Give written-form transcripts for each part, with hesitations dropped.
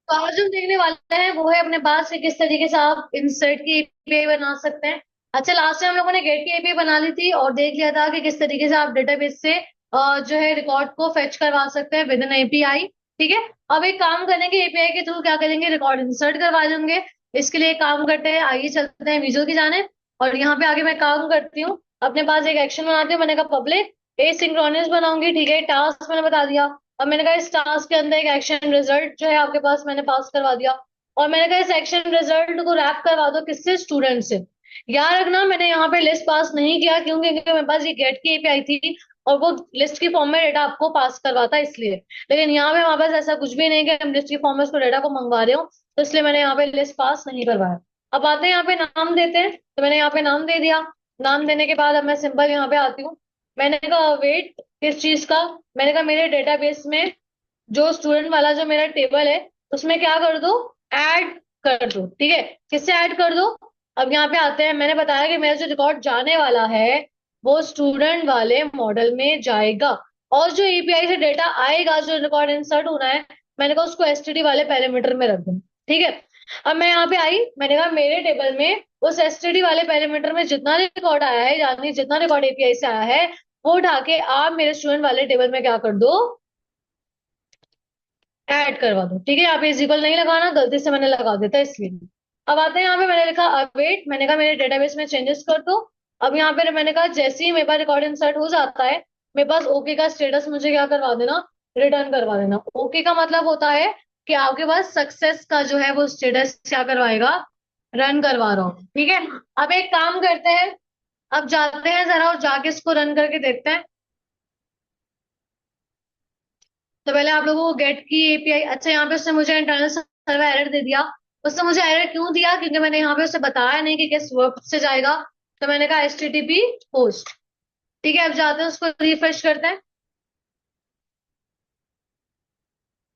तो आज हम देखने वाले हैं वो है अपने पास कि किस तरीके से आप इंसर्ट की एपीआई बना सकते हैं। अच्छा, लास्ट टाइम हम लोगों ने गेट की एपीआई बना ली थी और देख लिया था कि किस तरीके से आप डेटाबेस से जो है रिकॉर्ड को फेच करवा सकते हैं विद इन एपीआई। ठीक है। अब एक काम करेंगे, एपीआई के थ्रू क्या करेंगे, रिकॉर्ड इंसर्ट करवा लेंगे। इसके लिए एक काम करते हैं, आइए चलते हैं विजुअल की जाने। और यहाँ पे आगे मैं काम करती हूँ, अपने पास एक एक्शन बनाती हूँ। मैंने कहा पब्लिक एसिंक्रोनस बनाऊंगी। ठीक है, टास्क मैंने बता दिया। अब मैंने कहा इस टास्क के अंदर एक एक्शन रिजल्ट जो है आपके पास मैंने पास करवा दिया। और मैंने कहा इस एक्शन रिजल्ट को रैप करवा दो किससे, स्टूडेंट से। याद रखना मैंने यहाँ पे लिस्ट पास नहीं किया, क्योंकि मेरे पास ये गेट की एपीआई थी और वो लिस्ट की फॉर्म में डेटा आपको पास करवाता है इसलिए। लेकिन यहाँ पे हमारे पास ऐसा कुछ भी नहीं कि हम लिस्ट की फॉर्म में उसको डेटा को मंगवा रहे हो, तो इसलिए मैंने यहाँ पे लिस्ट पास नहीं करवाया। अब आते हैं यहाँ पे नाम देते हैं, तो मैंने यहाँ पे नाम दे दिया। नाम देने के बाद अब मैं सिंपल यहाँ पे आती हूँ। मैंने कहा वेट किस चीज का, मैंने कहा मेरे डेटाबेस में जो स्टूडेंट वाला जो मेरा टेबल है उसमें क्या कर दो, ऐड कर दो। ठीक है, किससे ऐड कर दो। अब यहाँ पे आते हैं, मैंने बताया कि मेरा जो रिकॉर्ड जाने वाला है वो स्टूडेंट वाले मॉडल में जाएगा। और जो एपीआई से डेटा आएगा, जो रिकॉर्ड इंसर्ट होना है, मैंने कहा उसको एसटीडी वाले पैरामीटर में रख दो। ठीक है। अब मैं यहाँ पे आई, मैंने कहा मेरे टेबल में उस एसटीडी वाले पैरामीटर में जितना रिकॉर्ड आया है, यानी जितना रिकॉर्ड एपीआई से आया है, वो उठा के आप मेरे स्टूडेंट वाले टेबल में क्या कर दो, ऐड करवा दो। ठीक है, यहाँ पे इजिकल नहीं लगाना, गलती से मैंने लगा देता है इसलिए। अब आते हैं यहाँ पे, मैंने लिखा अवेट, मैंने कहा मेरे डेटाबेस में चेंजेस कर दो। अब यहाँ पे मैंने कहा जैसे ही मेरे पास रिकॉर्ड इंसर्ट हो जाता है, मेरे पास ओके का स्टेटस मुझे क्या करवा देना, रिटर्न करवा देना। ओके का मतलब होता है कि आपके पास सक्सेस का जो है वो स्टेटस क्या करवाएगा, रन करवा रहा हूँ। ठीक है। अब एक काम करते हैं, अब जाते हैं जरा और जाके इसको रन करके देखते हैं। तो पहले आप लोगों को गेट की एपीआई, अच्छा यहाँ पे उसने मुझे इंटरनल सर्वर एरर दे दिया। उसने मुझे एरर क्यों दिया, क्योंकि मैंने यहाँ पे उसे बताया नहीं कि किस वर्क से जाएगा। तो मैंने कहा HTTP पोस्ट। ठीक है, अब जाते हैं उसको रिफ्रेश करते हैं।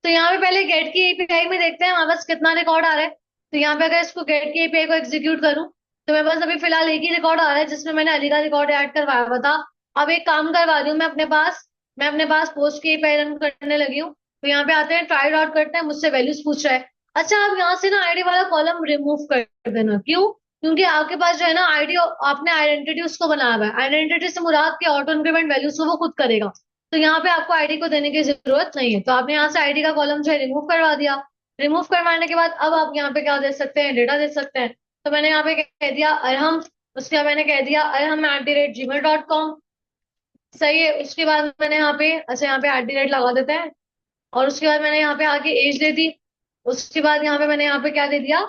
तो यहाँ पे पहले गेट की एपीआई में देखते हैं हमारे पास कितना रिकॉर्ड आ रहा है। तो यहाँ पे अगर इसको गेट की एपीआई को एग्जीक्यूट करूँ, तो मेरे पास अभी फिलहाल एक ही रिकॉर्ड आ रहा है जिसमें मैंने अली का रिकॉर्ड ऐड करवाया हुआ था। अब एक काम करवा रही हूँ मैं अपने पास पोस्ट की एपीआई रन करने लगी हूँ। तो यहाँ पे आते हैं, ट्राई आउट करते हैं, मुझसे वैल्यूज पूछ रहा है। अच्छा, आप यहाँ से ना आईडी वाला कॉलम रिमूव कर देना। क्यों? क्योंकि आपके पास जो है ना आईडी, आपने आइडेंटिटी उसको बनाया हुआ है, आइडेंटिटी से मुराद के ऑटो इंक्रीमेंट वैल्यूज को वो खुद करेगा। तो यहाँ पे आपको आईडी को देने की जरूरत नहीं है, तो आपने यहाँ से आईडी का कॉलम जो है रिमूव करवा दिया। रिमूव करवाने के बाद अब आप यहाँ पे क्या दे सकते हैं, डेटा दे सकते हैं। तो मैंने यहाँ पे कह दिया अरहम, उसके बाद मैंने कह दिया arham@gmail.com। सही है। उसके बाद मैंने यहाँ पे, अच्छा यहाँ पे @ लगा देते हैं। और उसके बाद मैंने यहाँ पे आके एज दे दी। उसके बाद यहाँ पे मैंने यहाँ पे क्या दे दिया,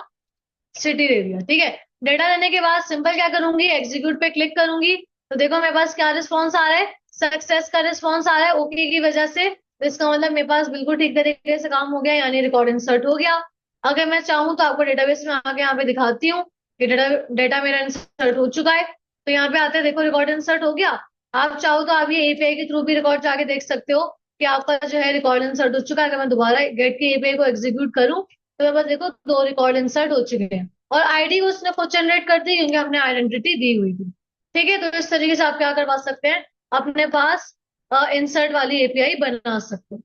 सिटी दे दिया। ठीक है। डेटा देने के बाद सिंपल क्या करूंगी, एग्जीक्यूट पे क्लिक करूंगी। तो देखो मेरे पास क्या रिस्पॉन्स आ रहा है, सक्सेस का रिस्पॉन्स आ रहा है ओके की वजह से। तो इसका मतलब मेरे पास बिल्कुल ठीक तरीके से काम हो गया, यानी रिकॉर्ड इंसर्ट हो गया। अगर मैं चाहूँ तो आपको डेटाबेस में आके यहाँ पे दिखाती हूँ कि डेटा डेटा मेरा इंसर्ट हो चुका है। तो यहाँ पे आते हैं, देखो रिकॉर्ड इंसर्ट हो गया। आप चाहो तो आप ये एपीआई के थ्रू भी रिकॉर्ड जाके देख सकते हो कि आपका जो है रिकॉर्ड इंसर्ट हो चुका है। अगर मैं दोबारा गेट की एपीआई को एग्जीक्यूट करूँ, तो मेरे पास देखो 2 रिकॉर्ड इंसर्ट हो चुके हैं। और आईडी उसने खुद जनरेट कर दी, क्योंकि हमने आइडेंटिटी दी हुई थी। ठीक है, तो इस तरीके से आप क्या करवा सकते हैं, अपने पास इंसर्ट वाली एपीआई बना सकते हैं।